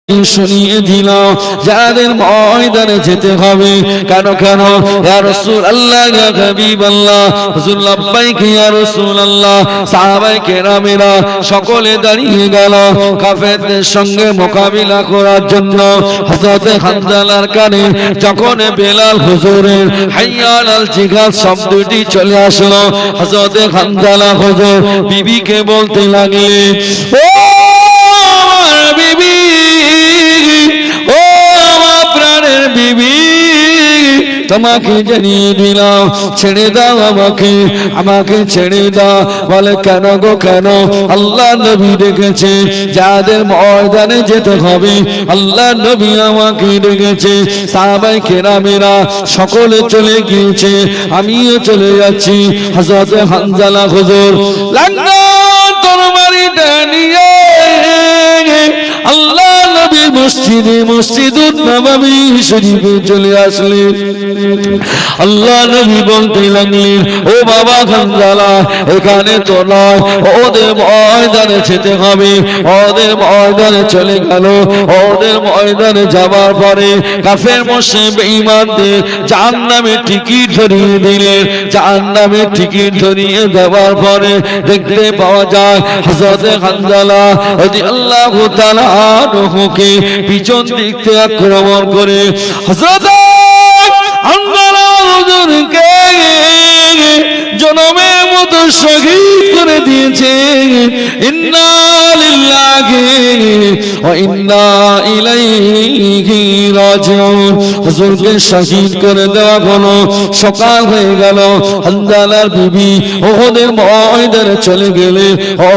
শুনিয়ে দিল যাদের ময়দানে যেতে হবে। কেন কেন ইয়া রাসূলুল্লাহ ইয়া হাবিবাল্লাহ, হুজুর লাব্বাইক ইয়া রাসূলুল্লাহ। সাহাবায়ে কেরামেরা সকলে দাঁড়িয়ে গেল কাফেরদের সঙ্গে মোকাবিলা করার জন্য। হযরত হানজালার কানে যখন বেলাল হুজুরের হাইয়া আলাল জিহাদ শব্দটি চলে আসলো, হযরত হানজালা হুজুর বিবিকে বলতে লাগলেন, ও আমার বিবি, ও আমার প্রাণের বিবি, তোমাকে জানিয়ে দিলাম ছেড়ে দাও আমাকে, আমাকে ছেড়ে দাও। বলে কেন গো কেন? আল্লাহ নবী ডেকেছে যাদের ময়দানে যেতে হবে, আল্লাহ নবী আমাকে ডেকেছে। সাহাবায়ে কেরামেরা সকলে চলে গিয়েছে, আমিও চলে যাচ্ছি। হযরত হানজালা হুজুর লাঙ্গল তরবারিটা নিয়ে আল্লাহ নবী মসজিদুন নববী শরীফে চলে আসলেন। আল্লাহ নবী বলতে লাগলেন, ও বাবা হানজালা, এখানে তো নয়, ওদের ময়দানে যেতে হবে। ওদের ময়দানে চলে গেল। ওদের ময়দানে যাবার পরে কাফের মুশরিক বেঈমানদের জাহান্নামের টিকিট ধরিয়ে দিলেন। জাহান্নামের টিকিট ধরিয়ে দেওয়ার পরে দেখতে পাওয়া যায় হযরত হানজালা রাদিয়াল্লাহু তাআলা আনহুকে পিছন দিক থেকে আক্রমণ করে হযরত হানজালা হুজুরকে জনমের মতো শহীদ করে দিয়েছে। ইন্না লিল্লাহি ওয়া ইন্না ইলাইহি রাজিউন। হুজুরকে শহীদ করে দেওয়া হলো। সকাল হয়ে গেল। হানজালার বিবি ওদের ময়দানে চলে গেলে,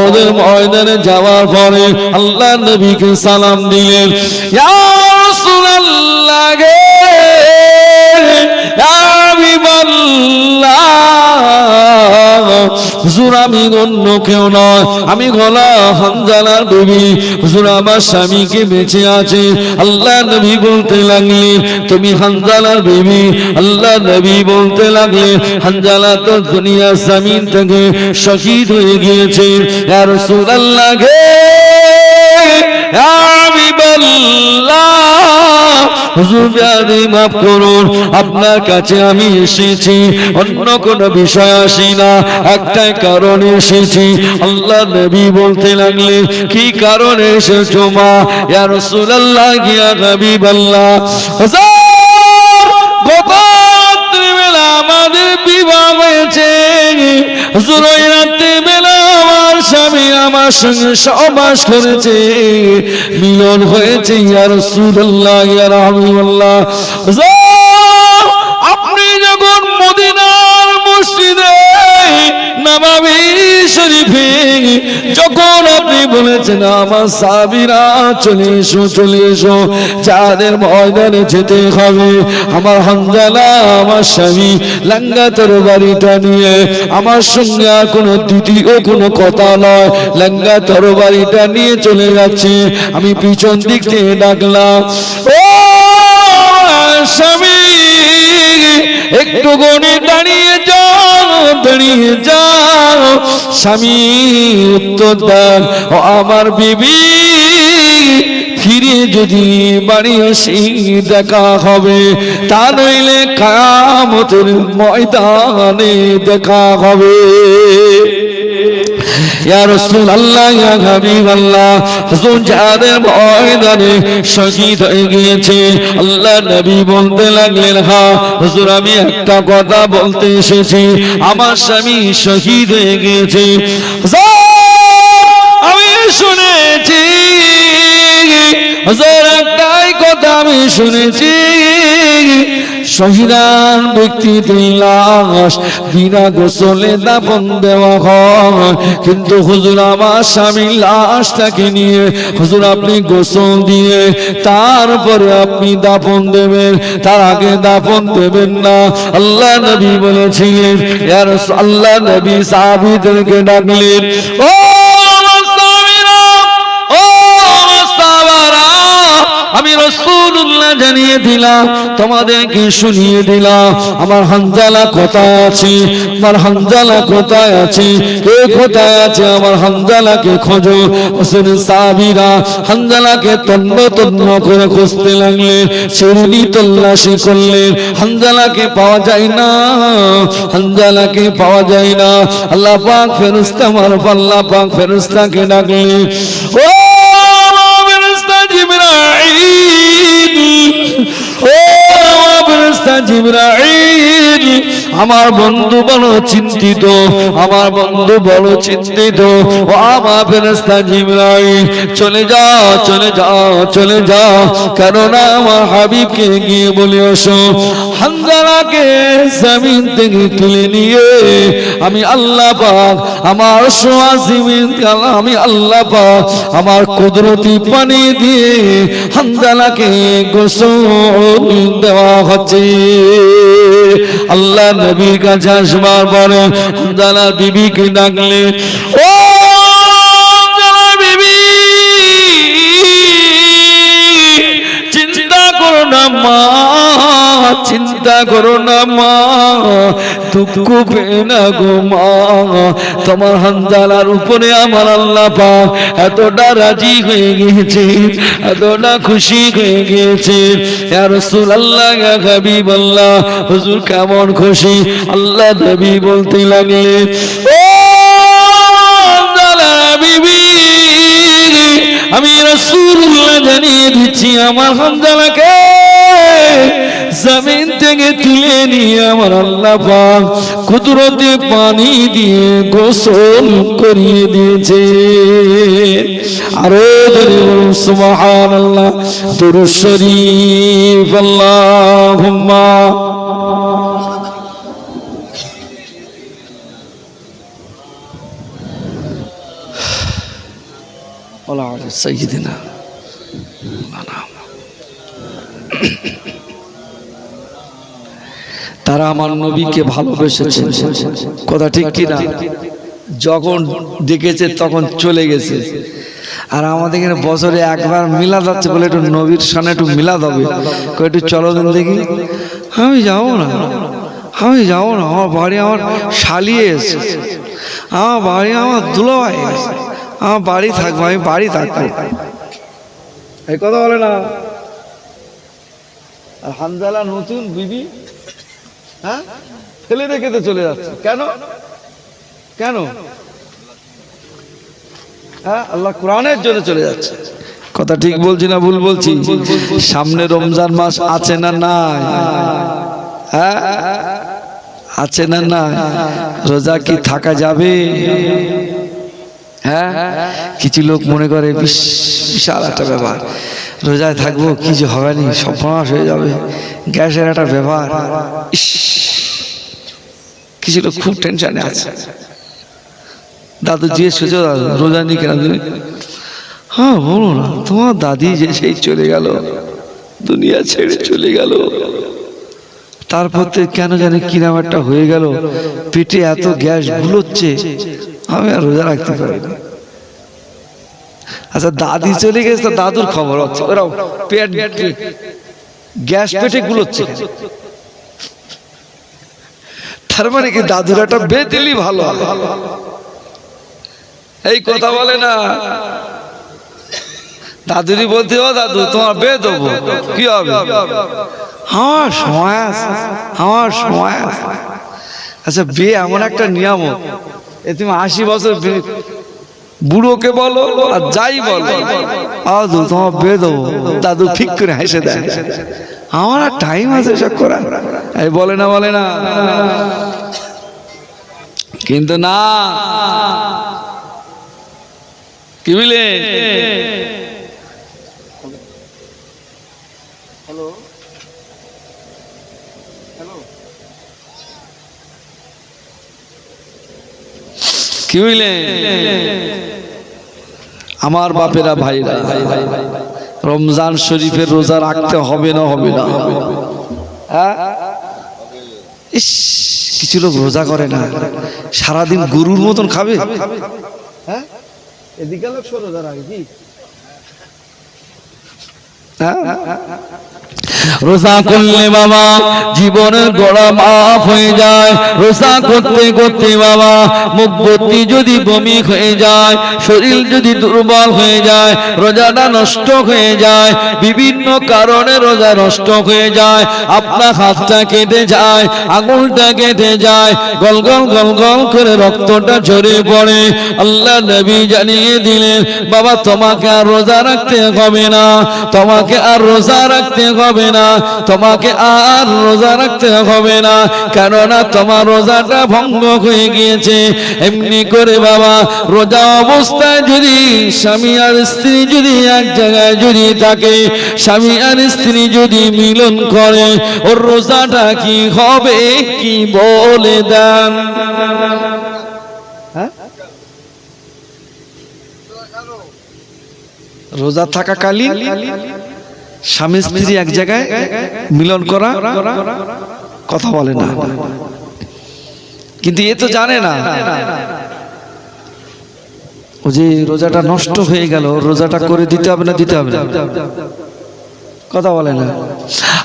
ওদের ময়দানে যাওয়ার পরে আল্লাহ নবীকে সালাম দিলেন, ইয়া রাসূলুল্লাহ গে, হুজুর আমি অন্য কেউ নয়, আমি গোলাম হানজালার বিবি। হুজুর আমার স্বামীকে বেঁচে আছে। আল্লাহ নবী বলতে লাগলেন, তুমি হানজালার বিবি? আল্লাহ নবী বলতে লাগলেন, হানজালা তো দুনিয়ার জমিন থেকে শহীদ হয়ে গিয়েছে। ইয়া রাসূলুল্লাহ গে, ইয়া হাবিবাল্লাহ, হুজুর বিয়াদি মাফ করুন, আপনার কাছে আমি এসেছি, অন্য কোন বিষয় আসি না, একটাই কারণে এসেছি। আল্লাহ নবী বলতে লাগলেন, কি কারণে এসেছো মা? ইয়া রাসূলুল্লাহ ইয়া হাবিবাল্লাহ, হুজুর গত রাত্রিবেলা আমাদের বিবাহ হয়েছে। হুজুর ওই রাত্রিবেলা আমার স্বামী আমার সঙ্গে সহবাস করেছে, মিলন হয়েছে। ইয়া রাসূলুল্লাহ ইয়া হাবিবাল্লাহ, আপনি যখন মদিনার মসজিদে নববী শরীফে যখন আপনি বলেছেন আমার সাহাবীরা চলে এসো, চলে এসো, যাদের ময়দানে যেতে হবে, আমার হানজালা আমার স্বামী লাঙ্গা তরবারিটা নিয়ে আমার সঙ্গে আর কোনো দ্বিতীয় কোনো কথা নয়, লাঙ্গা তরবারিটা নিয়ে চলে যাচ্ছে। আমি পিছন দিক থেকে ডাকলাম, ও স্বামী একটু গনে দাঁড়িয়ে যাও, দাঁড়িয়ে যাও। স্বামী উত্তর দেন, ও আমার বিবি, ফিরে যদি বাড়ি এসে দেখা হবে, তা নইলে কিয়ামতের ময়দানে দেখা হবে। ইয়া রাসূলুল্লাহ ইয়া হাবিবাল্লাহ, হুজুর যাদের ময়দানে শহীদ হয়ে গিয়েছে, আল্লাহ নবী বলতে লাগলেন, হ্যাঁ হুজুর আমি একটা কথা বলতে এসেছি, আমার স্বামী শহীদ হয়ে গিয়েছে। আমি শুনেছি হুজুর, একটাই কথা আমি শুনেছি, শহীদান ব্যক্তিদের লাশ বিনা গোসলে দাফন দেওয়া হয়, কিন্তু হুজুর আমার স্বামীর লাশটাকে নিয়ে হুজুর আপনি গোসল দিয়ে তারপরে আপনি দাফন দেবেন, তার আগে দাফন দেবেন না। আল্লাহ নবী বলেছিলেন, ইয়া রাসূল, আল্লাহ নবী সাহাবীদেরকে ডাকলেন, ও আমি রাসূলুল্লাহ জানিয়ে দিলাম, তোমাদেরকে শুনিয়ে দিলাম আমার হানজালা কোথায় আছে, আমার হানজালা কোথায় আছে, কে কোথায় আছে, আমার হানজালাকে খোঁজো। হোসেন সাহাবীরা হানজালাকে তন্ন তন্ন করে খুঁজতে লাগলেন, চিরুনি তল্লাশি করলেন, হানজালাকে পাওয়া যায় না, হানজালাকে পাওয়া যায় না। আল্লাহ পাক ফেরেশতা মারফত আল্লাহ পাক ফেরেশতাকে ডাকলেন, ও ফেরেশতা জিবরাইল, ও ফেরেশতা জিবরাইল, আমার বন্ধু বড় চিন্তিত, আমার বন্ধু বড় চিন্তিত। ও আমার ফেরেশতা জিবরাইল, চলে যাও চলে যাও চলে যাও, কেননা আমার হাবিবকে গিয়ে বলে আসো হানজালাকে জমিন থেকে তুলে নিয়ে আমি আল্লাহ পাক আমার সোয়া জমিন, আমি আল্লাহ পাক আমার কুদরতি পানি দিয়ে হানজালাকে গোসল দেওয়া হচ্ছে। আল্লাহ নবীর কাছে আসবার পরে হানজালা বিবিকে ডাকলেন, ও হানজালা বিবি, চিন্তা করো না মা, চিন্তা করো না মা, দুঃখ পেয়ে না গো মা, তোমার হানজালার উপরে আমার আল্লাহ পাক এতটা রাজি হয়ে গিয়েছে, এতটা খুশি হয়ে গিয়েছে। ইয়া রাসূলুল্লাহ, ইয়া হাবিবাল্লাহ, হুজুর কেমন খুশি? আল্লাহ নবী বলতে লাগলেন, ও হানজালা বিবি, আমি রাসূলুল্লাহ জানিয়ে দিচ্ছি আমার হানজালাকে জমিন থেকে তুলে নিয়ে আমার আল্লাহ পাক কুদরতে পানি দিয়ে গোসল করিয়ে দিয়েছে। আরো জোরে বলুন সুবহানাল্লাহ, দুরূদ শরীফ, আল্লাহুম্মা আলা সাইয়্যিদিনা। তারা আমার নবীকে ভালোবেসেছে, কথা ঠিক কিনা? যখন ডেকেছে তখন চলে গেছে। আর আমাদের এখানে বছরে একবার মিলাদ হচ্ছে বলে একটু নবীর সামনে একটু মিলাদ হবে, একটু চলো দিন দেখি। আমি যাবো না, আমি যাবো না, আমার বাড়ি আমার শালিয়ে এসে, আমার বাড়ি আমার দুলাভাই, আমার বাড়ি থাকবো, আমি বাড়ি থাকবো, এই কথা বলে না। আর হানজালা নতুন বিবি, হ্যাঁ, ফেলে রেখে তো চলে যাচ্ছে কেন? কেন? হ্যাঁ, আল্লাহ কোরআনের জন্য চলে যাচ্ছে। কথা ঠিক বলছি না ভুল বলছি? সামনে রমজান মাস আছে না নাই? হ্যাঁ, আছে না নাই? রোজা কি থাকা যাবে? হ্যাঁ, কিছু লোক মনে করে বিশাল একটা ব্যাপার, রোজায় থাকবো কি যে হবে নি, সর্বনাশ হয়ে যাবে, গ্যাসের একটা ব্যাপার। কিছু লোক খুব টেনশনে আছে। দাদু জিজ্ঞেস করছে, রোজা নি কেন তুমি? হ্যাঁ বলো না, তোমার দাদি যে সেই চলে গেল, দুনিয়া ছেড়ে চলে গেল, তারপর কেন জানি কিরম একটা হয়ে গেল, পেটে এত গ্যাস গুলোচ্ছে, আমি আর রোজা রাখতে পারিনি। আচ্ছা, দাদি চলে গেছে তো দাদুর খবর হচ্ছে, ওরাও পেট গ্যাস পেটে গুলোচ্ছে, তার মানে কি দাদুর একটা বে দিলি ভালো, এই কথা বলে না। দাদুরি বলতে, ও দাদু তোমার বে দেবো, কি হবে? আমার সময় আছে, আমার সময় আছে। আচ্ছা, বে এমন একটা নিয়ামত, তুমি 80 বছর বুড়োকে বলো আর যাই বলো, দাদু তোমার বে দেবো, দাদু ঠিক করে হেসে দেয়, আমার আর টাইম আছে সব করার, এই বলে না, বলে না। কিন্তু না, কি বুঝলে? কি বুঝলে আমার বাপেরা ভাইরা, রমজান শরীফের রোজা রাখতে হবে না? হবে না? ইস, কিছু লোক রোজা করে না, সারাদিন গরুর মতন খাবে। হ্যাঁ, এদিকে লোক রোজা রাখে কি? রোজা করলে বাবা জীবনের গোড়া মাফ হয়ে যায়। রোজা করতে করতে বাবা মুখ ভর্তি যদি বমি হয়ে যায়, শরীর যদি দুর্বল হয়ে যায়, রোজাটা নষ্ট হয়ে যায়, বিভিন্ন কারণে রোজা নষ্ট হয়ে যায়। আপনার হাতটা কেটে যায়, আঙুলটা কেটে যায়, গল গল গল গল করে রক্তটা ঝরে পড়ে। আল্লাহ নবী জানিয়ে দিলেন, বাবা তোমাকে আর রোজা রাখতে হবে না, তোমাকে আর রোজা রাখতে হবে না, তোমাকে আর রোজা রাখতে হবে না, কেননা তোমার রোজাটা ভঙ্গ হয়ে গিয়েছে। এমনি করে বাবা রোজা অবস্থায় যদি স্বামী আর স্ত্রী যদি এক জায়গায় যদি থাকে, স্বামী আর স্ত্রী যদি মিলন করে, ওর রোজাটা কি হবে কি বলে দেন? রোজা থাকাকালীন স্বামী স্ত্রী এক জায়গায় মিলন করা কথা বলে না, কিন্তু এ তো জানে না ও যে রোজাটা নষ্ট হয়ে গেল, রোজাটা করে দিতে হবে না দিতে হবে না, কথা বলে না।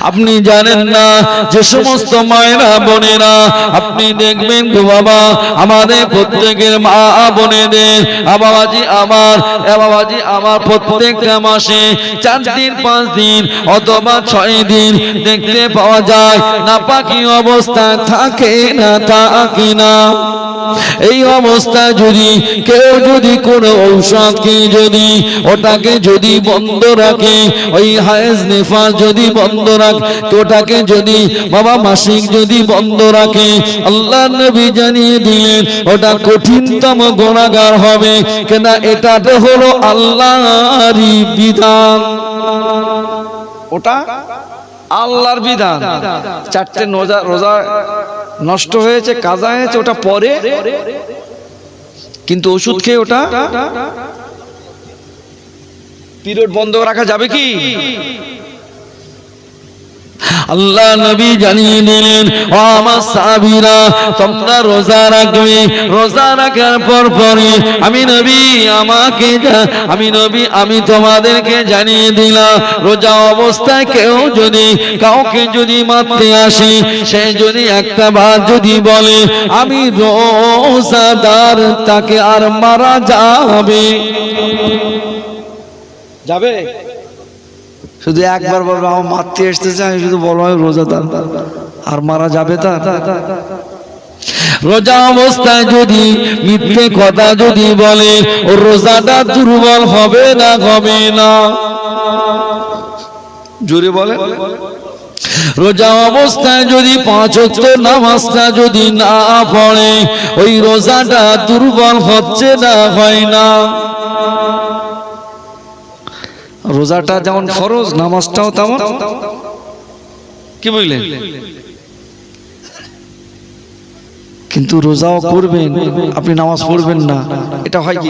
আপনি জানেন না যে সমস্ত মায়েরা বোনেরা, আপনি দেখবেন গো বাবা আমাদের প্রত্যেকের মা বোনেদের বাবাজি আমার প্রত্যেকটা মাসে 4 দিন 5 দিন অথবা 6 দিন দেখতে পাওয়া যায় নাপাকি অবস্থায় থাকে না থাকে না। এই অবস্থায় যদি কেউ যদি কোনো ঔষধকে যদি ওটাকে যদি বন্ধ রাখে, ওই হায়েজ নিফাস যদি বন্ধ রাখে, ওটাকে যদি বাবা মাসিক যদি বন্ধ রাখে, আল্লাহ নবী জানিয়ে দিলেন ওটা কঠিনতম গুনাহগার হবে, কেন এটাতে হলো আল্লাহরই বিধান, ওটা আল্লাহর বিধান। 4টে রোজা নষ্ট হয়েছে, কাজা হয়েছে, ওটা পরে, কিন্তু ওষুধ খেয়ে ওটা পিরিয়ড বন্ধ রাখা যাবে কি? আল্লাহ নবী জানিয়ে দিলেন, ও আমার সাহাবীরা তোমরা রোজা রাখবে, রোজা রাখার পর পরে আমি তোমাদেরকে জানিয়ে দিলাম, রোজা অবস্থায় কেউ যদি কাউকে যদি মারতে আসে, সে যদি একটা বার যদি বলে আমি রোজাদার, তাকে আর মারা যাবে যাবে? শুধু একবার বলবো আমার মারতে এসতেছে, আমি শুধু বলবো আমি রোজাদার, আর মারা যাবে তা? রোজা অবস্থায় যদি মিথ্যে কথা যদি বলে, ও রোজাটা দুর্বল হবে না হবে না? জোরে বলে। রোজা অবস্থায় যদি 5 ওয়াক্ত নামাজটা যদি না পড়ে, ওই রোজাটা দুর্বল হচ্ছে না হয় না? রোজাটা যেমন ফরজ, নামাজটাও তেমন, কি বুঝলেন? কিন্তু রোজাও করবেন, আপনি নামাজ পড়বেন না, এটা হয় কি?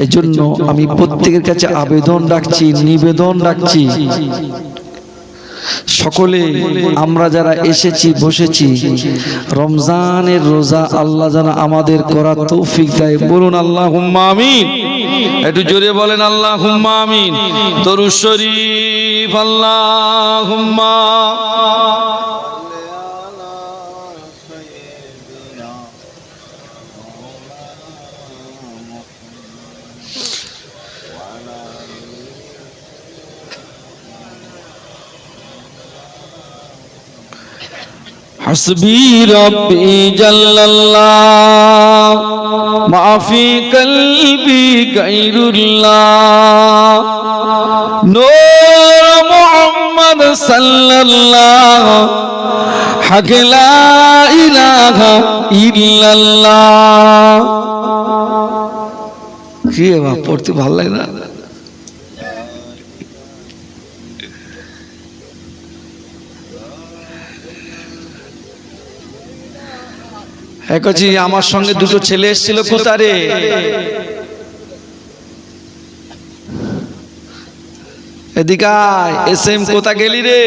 এই জন্য আমি প্রত্যেকের কাছে আবেদন রাখছি, নিবেদন রাখছি, সকলে আমরা যারা এসেছি বসেছি, রমজানের রোজা আল্লাহ যেন আমাদের করার তৌফিক দেয়। বলুন আল্লাহুম্মা আমিন। একটু জোরে বলেন আল্লাহুম্মা আমিন। দরুদ শরীফ আল্লাহুম্মা حسبي ربي جل الله ما في قلبي غير الله نور محمد صلى الله حق لا إله إلا الله কি বাবা পড়তে ভালো লাগে না? একজি আমার সঙ্গে 2টো ছেলে এসেছিল, কোথারে এদিকে এসএম কোথা গেলি রে?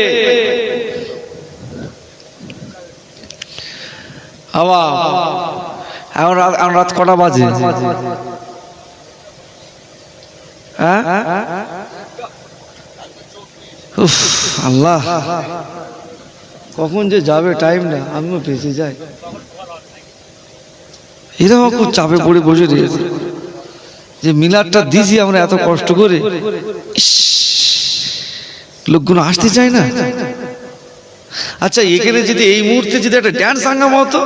আবা এখন রাত কটা বাজে? হ্যাঁ আল্লাহ কখন যে যাবে টাইম না, আমিও বেঁচে যাই। এরাও খুব চাপে পড়ে বসে রয়েছে যে মিলাদটা দিছি আমরা এত কষ্ট করে, লোকগুলো আসতে চায় না। আচ্ছা এখানে যদি এই মুহূর্তে যদি একটা ড্যান্স হাঙ্গামা হতো,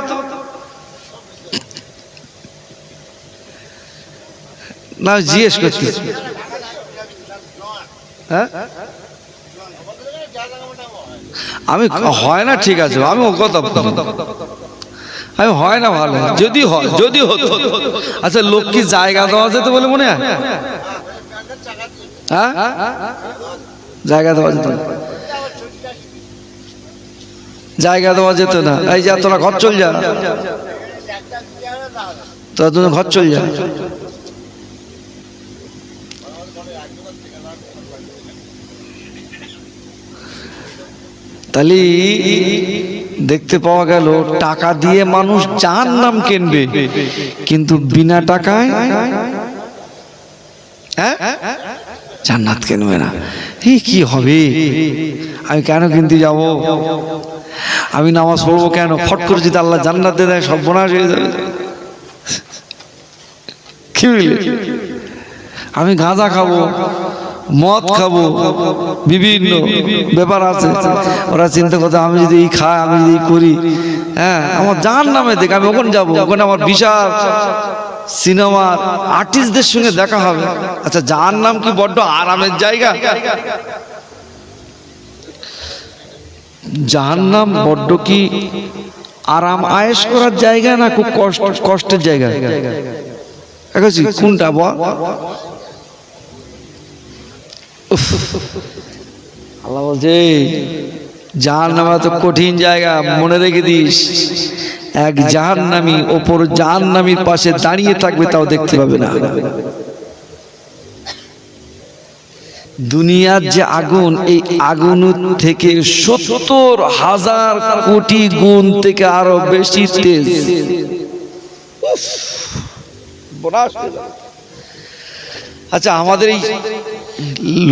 না জিজ্ঞেস করতে হ্যাঁ আমি হয় না, ঠিক আছে আমি ও কথা আমি হয় না ভালো, যদি হয় যদি হতো। আচ্ছা লোক কি জায়গা দেওয়া যেত বলে মনে হয়? হ্যাঁ জায়গা দেওয়া যেত, জায়গা দেওয়া যেত না। এই যা তোরা ঘর চল যা, তোরা দুজন ঘর চল যা। তাহলে দেখতে পাওয়া গেল টাকা দিয়ে মানুষ জাহান্নাম কিনবে, কিন্তু বিনা টাকায় জান্নাত কিনবে না। এই কি হবে? আমি কেন কিনতে যাব? আমি নামাজ পড়বো কেন? ফট করে যদি আল্লাহ জান্নাত দিয়ে দেয় সর্বনাশ হয়ে যাবে। কি বুঝলে? আমি গাঁজা খাবো, মদ খাবো, বিভিন্ন ব্যাপার আছে। ওরা চিন্তা করতে আমি যদি এই খাই, আমি যদি করি, হ্যাঁ আমার জাহান্নামে দেখ, আমি ওখানে যাবো, ওখানে আমার বিশাল সিনেমার আর্টিস্টদের সঙ্গে দেখা হবে। আচ্ছা জাহান্নাম কি বড্ড আরামের জায়গা? জাহান্নাম বড্ড কি আরাম আয়েশ করার জায়গা, না খুব কষ্টের জায়গা? কোনটা বল? আল্লাহ বলছে জাহান্নাম তো কঠিন জায়গা, মনে রেখে দিস। এক জাহান্নামী অপর জাহান্নামীর পাশে দাঁড়িয়ে থাকবে, তাও দেখতে পাবে না। দুনিয়ার যে আগুন, এই আগুন থেকে ৭০,০০০ কোটি গুণ থেকে আরো বেশি তেজ। আচ্ছা আমাদের এই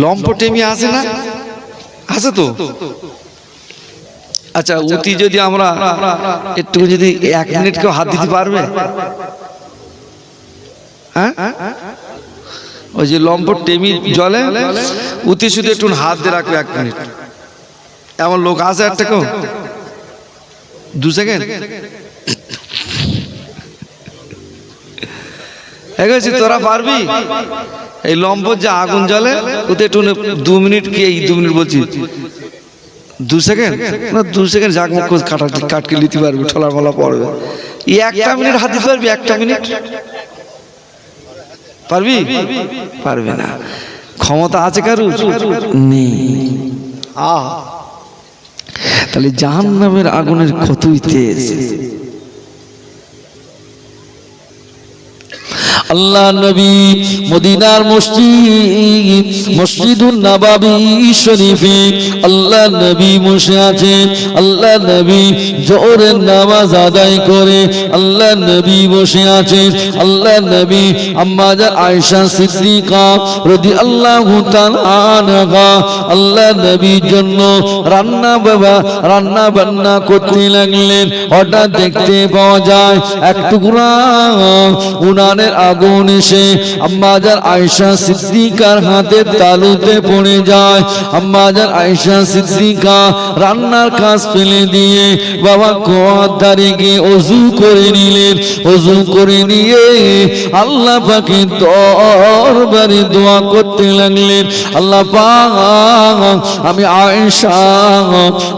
লম্পটেমি আছে না? আছে তো। আচ্ছা অতি যদি আমরা একটু যদি 1 মিনিট কেউ হাত দিতে পারবে? হ্যাঁ ওই যে লম্পটেমি জলে অতি শুধু একটু হাত দিয়ে রাখবে 1 মিনিট, এমন লোক আছে একটা কেউ? 2 সেকেন্ড এগোছি, তোরা পারবি? এই লম্পট যে আগুন জ্বলে ওতে একটু 2 মিনিট, কি এই 2 মিনিট বলছি 2 সেকেন্ড না, 2 সেকেন্ড জাগ মুখ কাটকে নিতে পারবি, ঠোলা মলা পড়বে। 1 মিনিট হাত দিতে পারবি? 1 মিনিট পারবি? পারবে না। ক্ষমতা আছে কারু? নেই। তাহলে জাহান্নামের আগুনের কতই তেজ। আল্লাহ নবী মদিনার মসজিদ, মসজিদুন নববী শরীফে আল্লাহ নবী বসে আছে। আল্লাহ নবী জোহরে নামাজ আদায় করে আল্লাহ নবী বসে আছেন। আল্লাহ নবী আম্মা জান আয়েশা সিদ্দিকা রাদিয়াল্লাহু তাআলা আনহা আল্লাহ নবীর জন্য রান্না বান্না করতে লাগলেন। হঠাৎ দেখতে পাওয়া যায় এক টুকরা উনানের আগুন এসে আম্মা জান আয়েশা সিদ্দিকার হাতের তালুতে পড়ে যায়। আম্মা জান আয়েশা সিদ্দিকা রান্নার কাজ ফেলে দিয়ে বাবা কুয়ার ধারে গিয়ে ওযু করে নিলেন। ওযু করে নিয়ে আল্লাহ পাকের দরবারে দোয়া করতে লাগলেন, আল্লাহ পাক আমি আয়েশা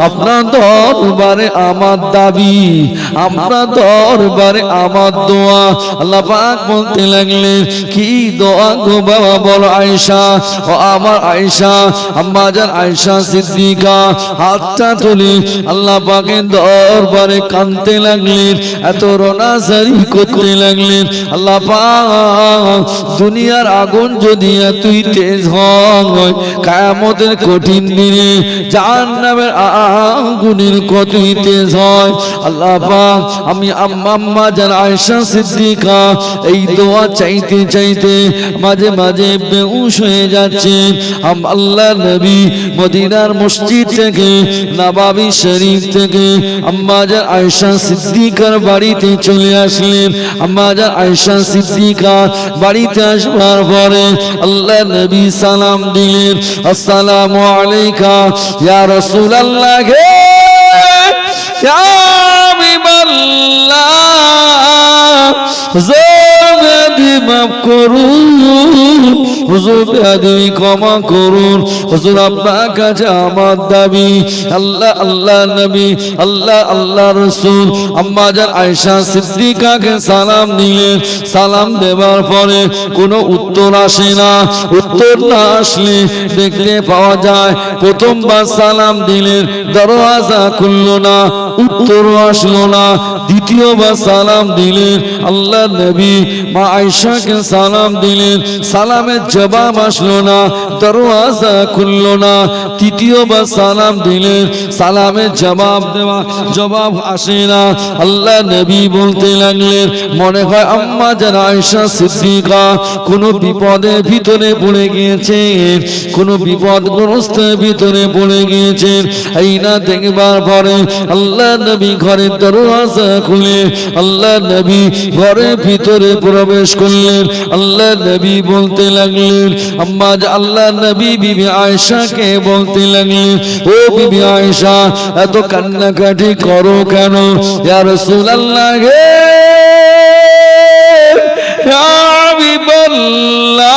আপনার দরবারে আমার দাবি, আপনার দরবারে আমার দোয়া। আল্লাহ পাক বলতে লাগলেন কি দোয়া গো বাবা? বলো আয়েশা। ও আমার আয়েশা, আম্মা জান আয়েশা সিদ্দিকা হাতটা তুলে আল্লাহ পাকের দরবারে কাঁদতে লাগলেন, এত রোনাজারি করতে লাগলেন। আল্লাহ পাক দুনিয়ার আগুন যদি এতই তেজ হয়, কিয়ামতের কঠিন দিনে জাহান্নামের আগুনের কতই তেজ হয়। আল্লাহ পাক আমি আম্মা জান আয়েশা সিদ্দিকা এই দোয়া দোয়া চাইতে চাইতে মাঝে মাঝে বেহুশ হয়ে যাচ্ছে। আল্লাহ নবী মদিনার মসজিদ থেকে নববী শরীফ থেকে আম্মা জান আয়েশা সিদ্দিকার বাড়িতে চলে আসলেন। আম্মা জান আয়েশা সিদ্দিকা বাড়িতে আসবার পরে আল্লাহ নবী সালাম দিলেন, আসসালামু আলাইকা ইয়া রাসূলুল্লাহ, ইয়া হাবিবাল্লাহ, মাফ করুন হুজুর, বেয়াদবি ক্ষমা করুন হুজুর, আপনার কাছে আমার দাবি। আল্লাহ আল্লাহ নবী আল্লাহ আল্লাহ রাসূল আম্মা জান আয়েশা সিদ্দিকাকে সালাম দিলেন। সালাম দেওয়ার পরে কোনো উত্তর আসে না। উত্তর না আসলে দেখতে পাওয়া যায় প্রথমবার সালাম দিলেন, দরওয়াজা খুললো না, উত্তর আসলো না। দ্বিতীয়বার সালাম দিলেন, আল্লাহ নবী মা আয়েশাকে সালাম দিলেন, সালামের জবাব আসলো না, দরওয়াজা খুললো না। তৃতীয়বার সালাম দিলেন, সালামের জবাব আসে না। আল্লাহ নবী বলতে লাগলেন, মনে হয় আম্মা জান আয়েশা সিদ্দিকা কোনো বিপদের ভিতরে পড়ে গিয়েছেন, কোনো বিপদগ্রস্তের ভিতরে পড়ে গিয়েছেন। এই না দেখবার পরে আল্লাহ নবী ঘরের দরওয়াজা খুলে আল্লাহ নবী ঘরের ভিতরে প্রবেশ করলেন। আল্লাহ নবী বলতে লাগলেন, আম্মা আল্লাহ নবী বিবি আয়েশাকে বলতে লাগলেন, ও বিবি আয়েশা এত কান্নাকাটি করো কেন? ইয়া রাসূলুল্লাহ হে ইয়া হাবিবাল্লাহ,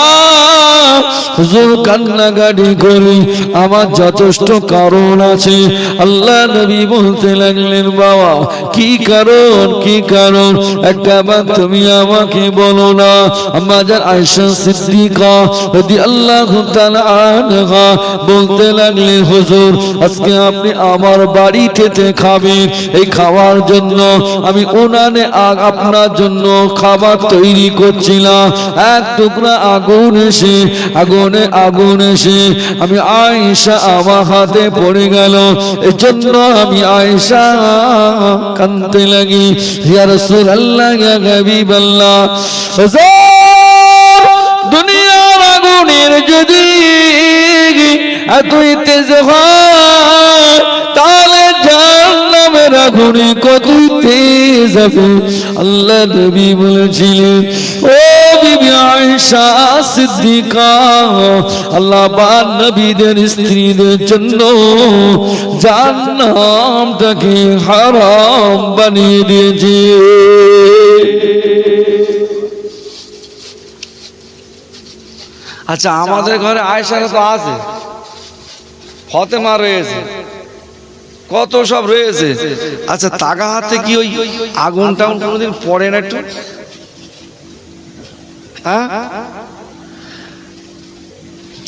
হুজুর কান্নাকাটি করি আমার যথেষ্ট কারণ আছে। আল্লাহ নবী বলতে লাগলেন, বাবা কি কারণ, কি কারণ একটা বার তুমি আমাকে বলো না। আম্মা জান আয়েশা সিদ্দিকা রাদিয়াল্লাহু তাআলা আনহা বলতে লাগলেন, হুজুর আজকে আপনি আমার বাড়িতে খাবেন, এই খাওয়ার জন্য আমি উনানে আপনার জন্য খাবার তৈরি করছিলাম। এক টুকরা আগুন এসে আমি আয়েশা আমার হাতে পড়ে গেল। এজন্য আমি আয়েশা কাঁদতে লাগি। ইয়া রাসূলুল্লাহ ইয়া হাবিবাল্লাহ, দুনিয়ার আগুনের যদি এতই তেজ হয় তাহলে জাহান্নামের আগুনে কত তেজ হবে। আল্লাহ নবী বলেছিলেন, ও বিবি আয়েশা সিদ্দিকা আল্লাহ পাক নবীদের স্ত্রীদের জন্য জান্নামটাকে হারাম বানিয়ে দিয়েছে। আচ্ছা আমাদের ঘরে আয়েশারা তো আছে, ফাতেমা রয়েছে, কত সব রয়েছে। আচ্ছা তাগা হাতে কি ওই আগুন টাউন কোনোদিন পড়ে না একটু? হ্যাঁ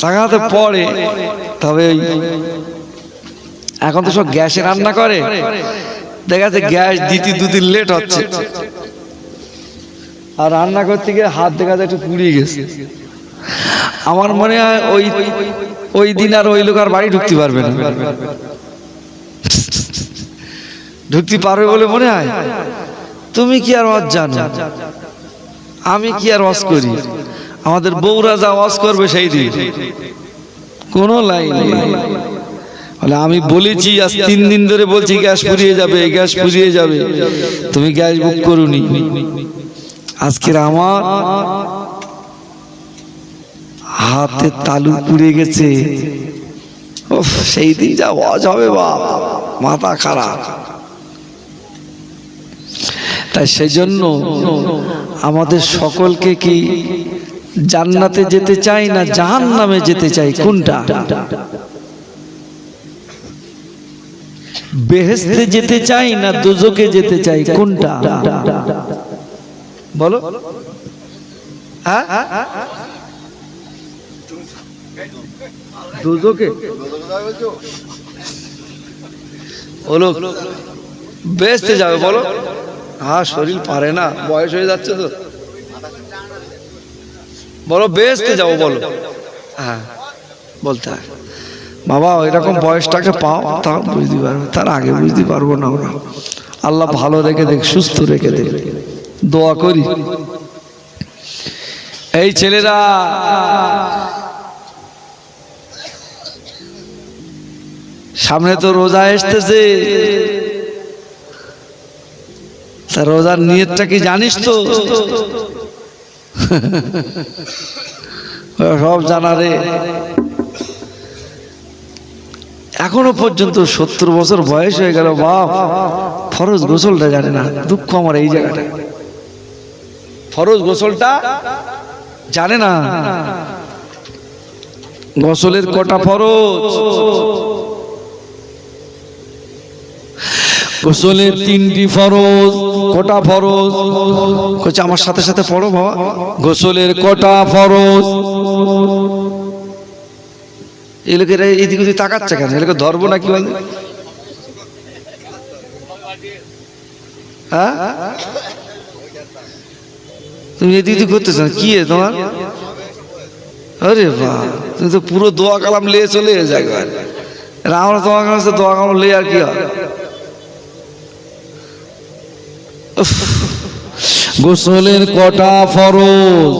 তাগা হাতে পড়ে, তবে এখন তো সব গ্যাসে রান্না করে, দেখা যাচ্ছে গ্যাস দিতে দুদিন লেট হচ্ছে, আর রান্না করতে গিয়ে হাত দেখা যায় একটু পুড়িয়ে গেছে। আমার মনে হয় ওই দিন আর ওই লোক আর বাড়ি ঢুকতে পারবে না। ঢুকতে পারবে বলে মনে হয়? তুমি কি আর ওয়াজ জানো, আমি কি আর ওয়াজ করি? আমাদের বউরা যা ওয়াজ করবে সেই দিন কোনো লাইন নেই। বলে আমি বলেছি আজ 3 দিন ধরে বলছি গ্যাস ফুরিয়ে যাবে, গ্যাস ফুরিয়ে যাবে, তুমি গ্যাস বুক করুনি। আজকের আমার হাতে তালু পুড়ে গেছে, সেই দিন যা ওয়াজ হবে বাবা, মাথা খারাপ। তাই সেই জন্য আমাদের সকলকে কি জান্নাতে যেতে চাই না জাহান্নামে যেতে চাই? কোনটা? বেহেশতে যেতে চাই না দোজখে যেতে চাই? কোনটা বলো? হ্যাঁ দোজখে বলো, বেহেশতে যাবে বলো? হ্যাঁ শরীর পারে না, বয়স হয়ে যাচ্ছে তো, বলো বেহেশতে যাবো বলো। হ্যাঁ বলতে হয় বাবা, এরকম বয়সটাকে পাও তা বুঝতে পারবে, তার আগে বুঝতে পারবো না আমরা। আল্লাহ ভালো রেখে দেখ, সুস্থ রেখে দেখ, দোয়া করি। এই ছেলেরা সামনে তো রোজা আসতেছে, তা রোজার নিয়তটা কি জানিস তো? সব জানা রে। এখনো পর্যন্ত 70 বছর বয়স হয়ে গেল, বাপ ফরজ গোসলটা জানে না। দুঃখ আমার এই জায়গাটা, ফরজ গোসলটা জানে না। গোসলের কটা ফরজ? গোসলের 3টি ফরজ। কটা ফরজ? কইছে আমার সাথে সাথে পড়ো বাবা। গোসলের কটা ফরজ? এই লোকেরা এইদিকে ওদিকে তাকাচ্ছে কেন? এলাকে ধরবো না কি বলে? হ্যাঁ, তুমি এদিকে করতেছ কি তোমার? আরে বাহ, তুমি তো পুরো দোয়া কালাম লিয়ে চলে যায়। আমরা দোয়া কালাম দোয়া কালাম লিয়ে আর কি হয়? গোসলের কটা ফরজ?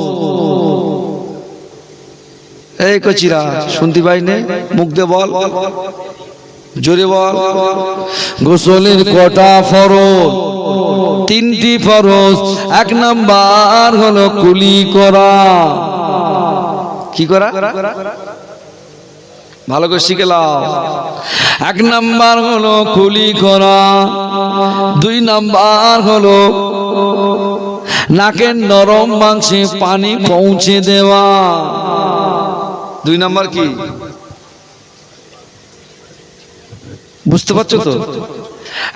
এই কচিরা শুনতে পাই নে, মুখ দিয়ে বল, জোরে বল। গোসলের কটা ফরজ? 3টি ফরজ। 1 নাম্বার হলো কুলি করা। কি করা? ভালো করে শিখে নাও। 1 নাম্বার হলো কুলি করা। 2 নাম্বার হলো নাকের নরম মাংসে পানি পৌঁছে দেওয়া। 2 নাম্বার কি বুঝতে পারছো তো?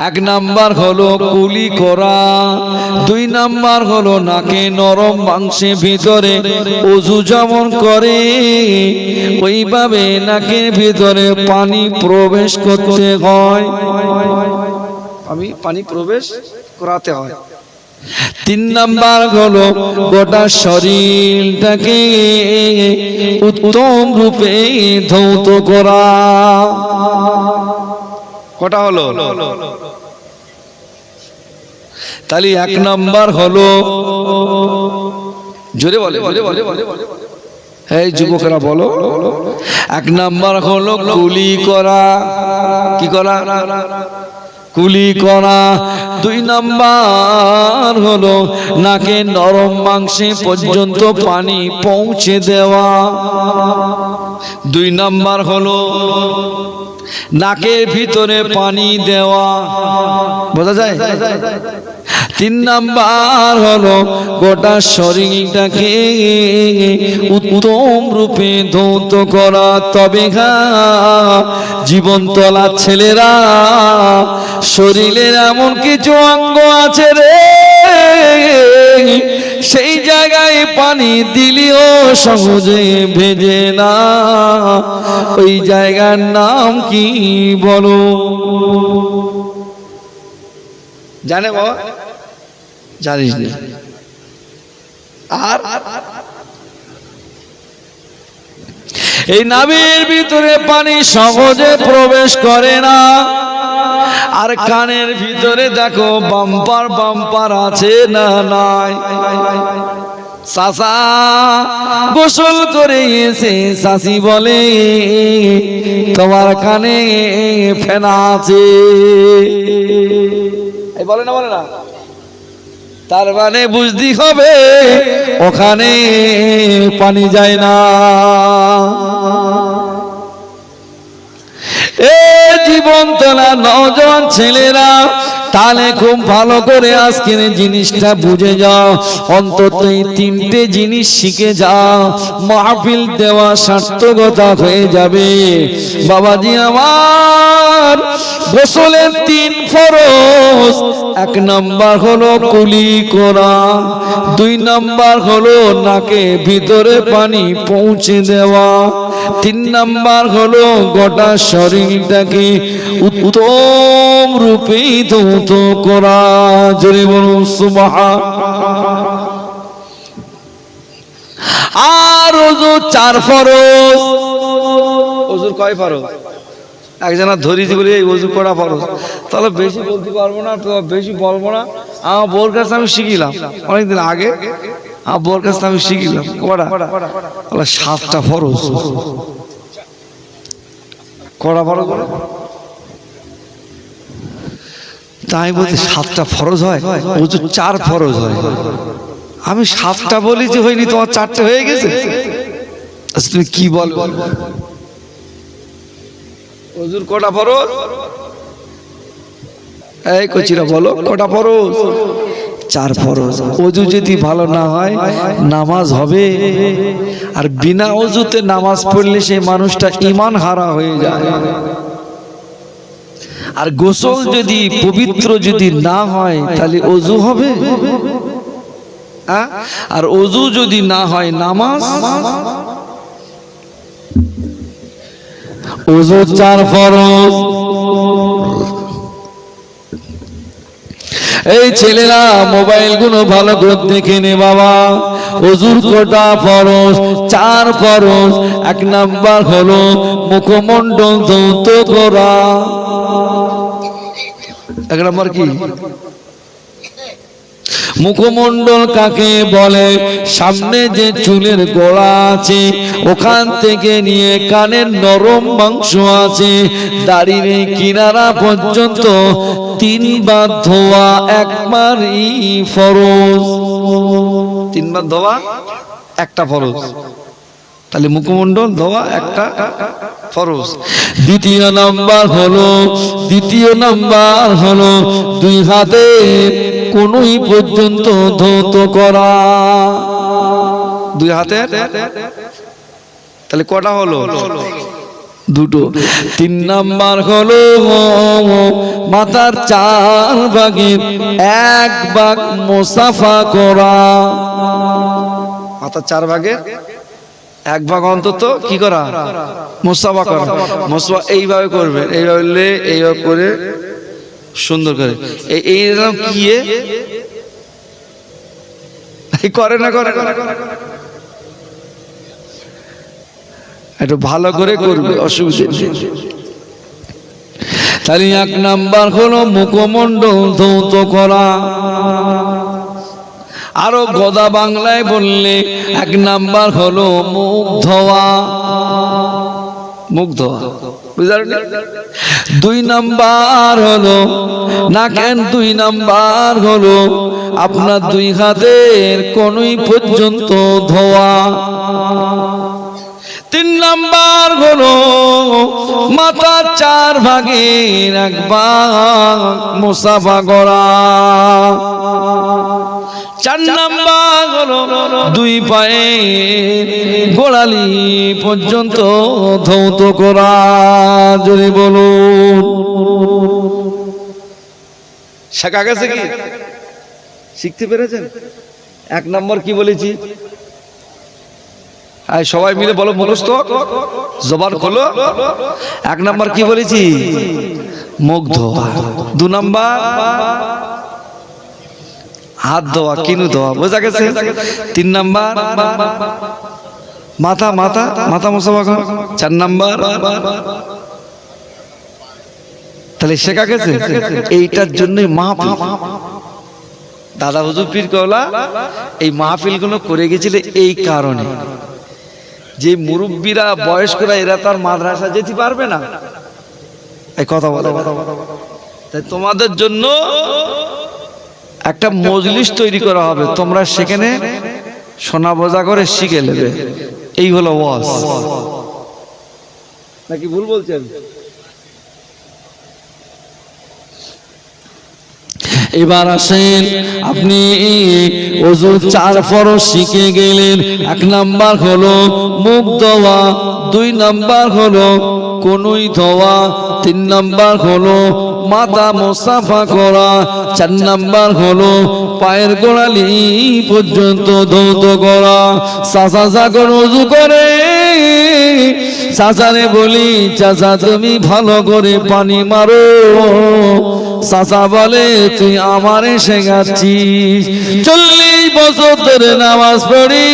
1 নাম্বার হলো কুলি করা, 2 নাম্বার হলো নাকে নরম মাংসে ভিতরে ওযু যেমন করে ওইভাবে নাকের ভিতরে পানি প্রবেশ করতে হয়, পানি প্রবেশ করাতে হয়। 3 নাম্বার হলো গোটা শরীরটাকে উত্তম রূপে ধৌত করা। কটা হলো? তাহলে 1 নাম্বার হলো, জোরে বলে, এই যুবকেরা বলো, 1 নাম্বার হলো কুলি করা। কি করা? কুলি করা। 2 নাম্বার হলো নাকে নরম মাংসে পর্যন্ত পানি পৌঁছে দেওয়া। 2 নাম্বার হলো নাকের ভিতরে পানি দেওয়া। বোঝা যায়? 3 নাম্বার হলো গোটা শরীরটাকে উত্তম রূপে ধৌত করা। তবে জীবন তোলা ছেলেরা, শরীরের এমন কিছু অঙ্গ আছে রে, সেই জায়গায় পানি দিলেও সহজে ভেজে না। ওই জায়গার নাম কি বলো? জানে বাবা? জানিস না? আর এই নাভির ভিতরে পানি সহজে প্রবেশ করে না। আর কানের ভিতরে দেখো বাম্পার আছে না নাই? চাচা গোসল করে এসে শাশি বলে তোমার কানে ফেনা আছে, বলে না? তার মানে বুঝতে হবে ওখানে পানি যায় না। এ জীবন তোলা নওজোয়ান ছেলেরা, তাহলে খুব ভালো করে আজকের জিনিসটা বুঝে যাও। অন্তত এই 3টে জিনিস শিখে যাও, মাহফিল দেওয়া সার্থকতা হয়ে যাবে। বাবাজি আমার, গোসলের 3 ফরজ। 1 নাম্বার হলো কুলি করা, 2 নাম্বার হলো নাকে ভিতরে পানি পৌঁছে দেওয়া, 3 নাম্বার হলো গোটা শরীরটাকে উত্তম রূপে ধৌত করা। জোরে বলুন সুবহান। আর ওযু 4 ফরজ। ওযুর কয় ফরজ? একজনা ধরিছি বলে এই ওযু করা ফরজ, তাহলে বেশি বলতে পারবো না, বেশি বলবো না। আমার বউর কাছে আমি শিখিলাম অনেকদিন আগে, আব্বুর কাছে আমি শিখিলাম কড়া 7টা ফরজ। কড়া ফরজ তাই বলতে 7টা ফরজ হয়, ওযু 4 ফরজ হয়। আমি 7টা বলি যে হয়নি, তোমার 4টে হয়ে গেছে। আচ্ছা তুমি কি বল, ওযুর কটা ফরজ? এই কচিরা বলো কটা ফরজ? 4 ফরজ। ওযু যদি ভালো না হয় নামাজ হবে, আর বিনা ওযুতে নামাজ পড়লে সেই মানুষটা ঈমান হারা হয়ে যায়। আর গোসল যদি পবিত্র যদি না হয় তাহলে ওযু হবে, আর ওযু যদি না হয় নামাজ। ওযু 4 ফরজ। এই ছেলেরা মোবাইল গুলো ভালো করে দেখে নে বাবা। ওযুর কটা ফরজ? 4 ফরজ। 1 নাম্বার হলো মুখমণ্ডল ধৌত করা। 1 নাম্বার কি? মুখমণ্ডল কাকে বলে? সামনে যে চুলের গোড়া আছে ওখান থেকে নিয়ে কানের নরম মাংস আছে দাড়ির কিনারা পর্যন্ত 3 বার ধোয়া একবারই ফরজ। 3 বার ধোয়া একটা ফরজ। তাহলে মুখমণ্ডল ধোয়া একটা ফরজ। দ্বিতীয় নাম্বার হলো 2 হাতে কোনই পর্যন্ত ধৌত করা। 2 হাতে তাহলে কটা হলো? 2টো। 3 নাম্বার হলো মাথার 4 ভাগের 1 ভাগ মুসাফা করা। মাথার 4 ভাগের 1 ভাগ অন্তত কি করা? মুসাফা করা। মুসাফা এইভাবে করবে, এইভাবে এইভাবে করে সুন্দর করে এইরকম কি করে না করে একটু ভালো করে করবে, অসুবিধা নেই। তাহলে 1 নাম্বার হলো মুখমণ্ডল ধৌত করা। আরো গদা বাংলায় বললে 1 নাম্বার হলো মুখ ধোয়া। মুখ ধোয়া বুঝলেন? 2 নাম্বার হলো না কেন 2 নাম্বার হলো আপনার 2 হাতের কোনই পর্যন্ত ধোয়া। 3 নাম্বার হলো মাথার 4 ভাগের 1 ভাগ মুসাফা করা। 4 নাম্বার হলো 2 পায়ে গোড়ালি পর্যন্ত ধৌত করা। জোরে বলুন। শেখা গেছে কি? শিখতে পেরেছেন? 1 নাম্বার কি বলেছি? সবাই মিলে বলো, মুখস্থ জবান খোলো। 1 নাম্বার কি বলেছি? মুখ ধোয়া। 2 নাম্বার হাত ধোয়া, কিনু ধোয়া। বোঝা গেছে? 3 নাম্বার মাথা মাথা মাথা মুসাফা করা। 4 নাম্বার তাহলে শেখা গেছে। এইটার জন্যই মাহফিল, দাদা হুজুর পীর কেওলা এই মাহফিল গুলো করে গেছিল এই কারণে যে মুরব্বীরা বয়স্করা এরা তার মাদ্রাসা যেতে পারবে না, এই কথা বলে। তাই তোমাদের জন্য একটা মজলিস তৈরি করা হবে, তোমরা সেখানে শোনা বোঝা করে শিখে নেবে। এই হলো ওয়াজ, নাকি ভুল বলছেন? এবার আসেন, আপনি ওযুর 4 ফরজ শিখে গেলেন। 1 নাম্বার হলো মুখ ধোয়া, 2 নাম্বার হলো কোনই ধোয়া, 3 নাম্বার হলো মাথা মুসাফা করা, 4 নাম্বার হলো পায়ের গোড়ালি পর্যন্ত ধৌত করা। চাচা যখন ওযু করে চাচারে বলি, চাচা তুমি ভালো করে পানি মারো। চাচা বলে তুই আমারে শেখাচ্ছিস। 40 বছর ধরে নামাজ পড়ি,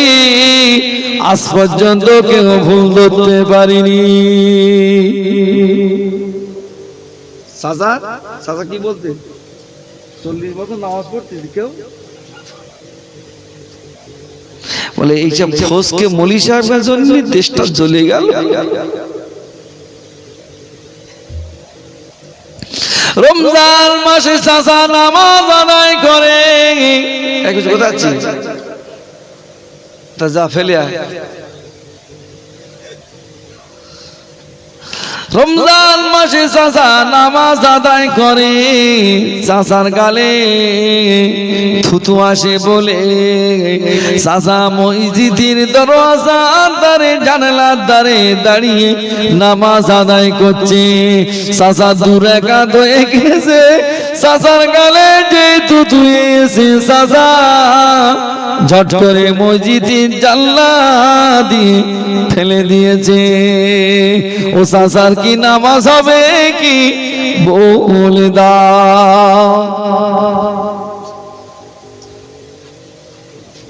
আজ পর্যন্ত কেউ ভুল ধরতে পারিনি। চাচা চাচা কি বলতে? 40 বছর নামাজ পড়তে কেউ বলে এইসব ফোসকে মলি সাহেবের জন্য দেশটা জ্বলে গেল। রমজান মাসে চাচা নামাজ আদায় করে, কোথায় তা যা ফেলে আয়। রমজান মাসে চাচা নামাজ আদায় করে, চাচার গালে থুতু আসে বলে চাচা মসজিদের দরজার ধারে জানালার ধারে দাঁড়িয়ে নামাজ আদায় করছে। চাচা দু রাকাত হয়ে গেছে, চাচার গালে যে থুতু এসে চাচা ঝট করে মসজিদের জানলা দিয়ে ফেলে দিয়েছে। ও চাচার কি নামাজ হবে কি বলে দাও।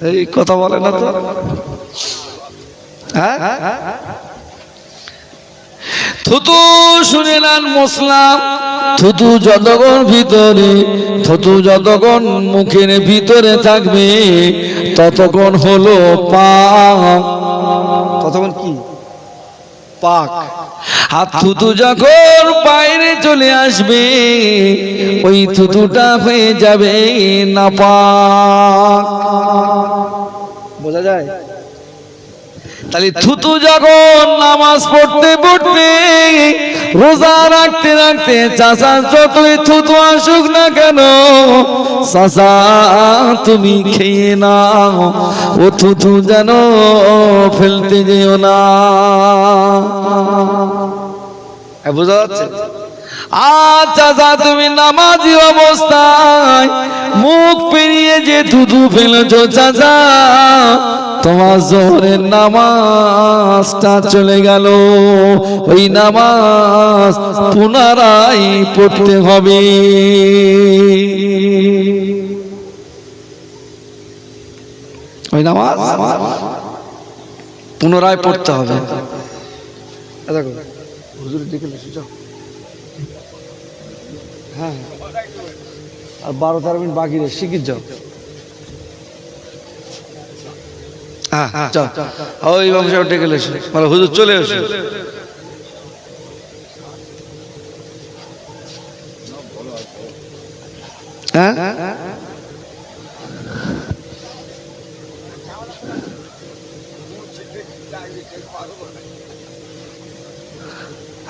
এই কথা বলে না তো, হ্যাঁ? থুতু শুনে নেন মুসলাম, থুতু যতক্ষণ ভিতরে, থুতু যতক্ষণ মুখের ভিতরে থাকবে ততক্ষণ হলো পাক। ততক্ষণ কি পাক। আর থুতু যখন বাইরে চলে আসবে ওই থুতুটা হয়ে যাবে নাপাক। বোঝা যায়? তাহলে থুতু যখন নামাজ পড়তে পড়তে রোজা রাখতে রাখতে চাচা যতই থুতু আসুক না কেন চাচা তুমি খেয়ে নাও, ও থুতু যেন ফেলতে যেও না। বোঝা যাচ্ছে? চাচা তুমি নামাজি অবস্থায় মুখ পেরিয়ে যে থুতু ফেলেছো চাচা, তোমার জোহরের নামাজটা চলে গেল। ওই নামাজ পুনরায় পড়তে হবে। ওই নামাজ পুনরায় পড়তে হবে। হ্যাঁ, আর 12-13 মিনিট বাকি রে, শিখিয়ে যাও। ওই বংশ ডেকে এসো, মানে হুজুর চলে এসো। হ্যাঁ,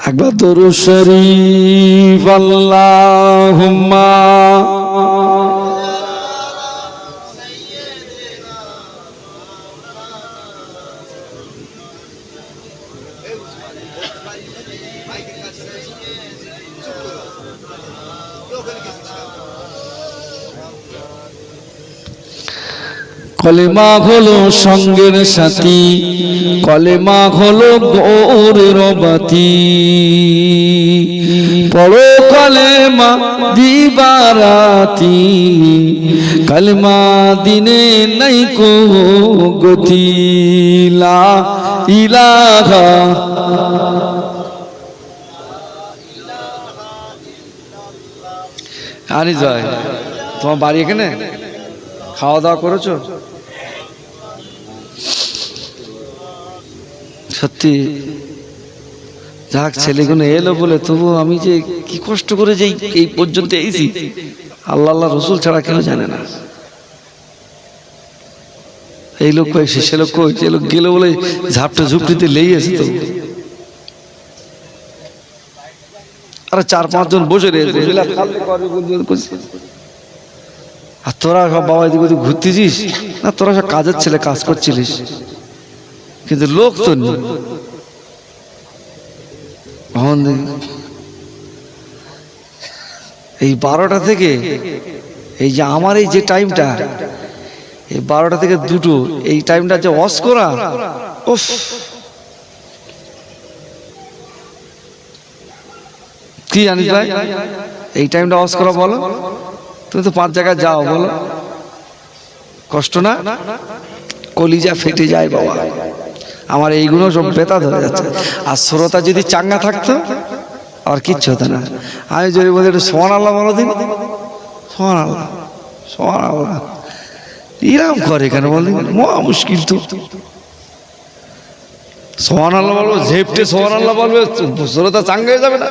একবার দরুদ শরীফ আল্লাহুম্মা কলেমা হলো সঙ্গের সাথী, কলেমা হলো গৌরের বাতি। পড়ো কলেমা দিবারাতি, কলেমা দিনে নাই কো গতি। লা ইলাহা আরে জয়, তোমার বাড়ি এখানে? খাওয়া দাওয়া করেছো? সত্যি যাক, ছেলেগুলো এলো বলে তবু আমি যে কি কষ্ট করে যে এই পর্যন্ত এসেছি, আল্লাহ আল্লাহ রসুল ছাড়া কেউ জানে না। এই লোক কয়েছে, সে লোক কয়েছে, লোক গেল বলে ঝাপটা ঝুপটিতে লেগে আছে। তো আরে 4-5 জন বসে রয়েছে, আর তোরা সব বাবা এদিকে ওদিকে ঘুরতেছিস না? তোরা সব কাজের ছেলে, কাজ করছিলিস, কিন্তু লোক তো নেই। এই 12টা থেকে এই যে আমার এই যে টাইমটা, এই 12টা থেকে 2টো, এই টাইমটা যে ওয়াশ করা, উফ, কি জানিস ভাই এই টাইমটা ওয়াশ করা? বলো, তুমি তো 5 জায়গায় যাও, বলো কষ্ট না? কলিজা ফেটে যায় বাবা আমার, এইগুলো সব বেতা ধরে যাচ্ছে। আর শ্রোতা যদি চাঙ্গা থাকতো আর কিচ্ছু হতো না। আমি যদি বলি একটু সুবহানাল্লাহ বলো দিন, সুবহানাল্লাহ, সুবহানাল্লাহ, ইরাম করে কেন বলেন? মহা মুশকিল তো। সুবহানাল্লাহ বলবো, ঝেপটে সুবহানাল্লাহ বলবে, শ্রোতা চাঙ্গা হয়ে যাবে না?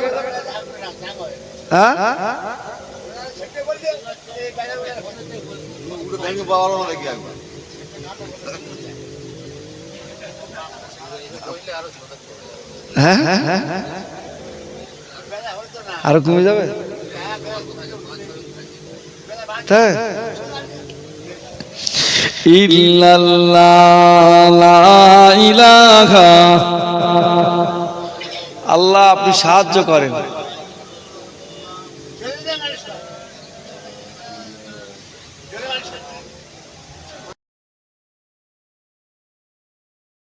হ্যাঁ, আরো কমে যাবে তাই। ইল্লাল্লাহ লা ইলাহা, আল্লাহ আপনি সাহায্য করেন।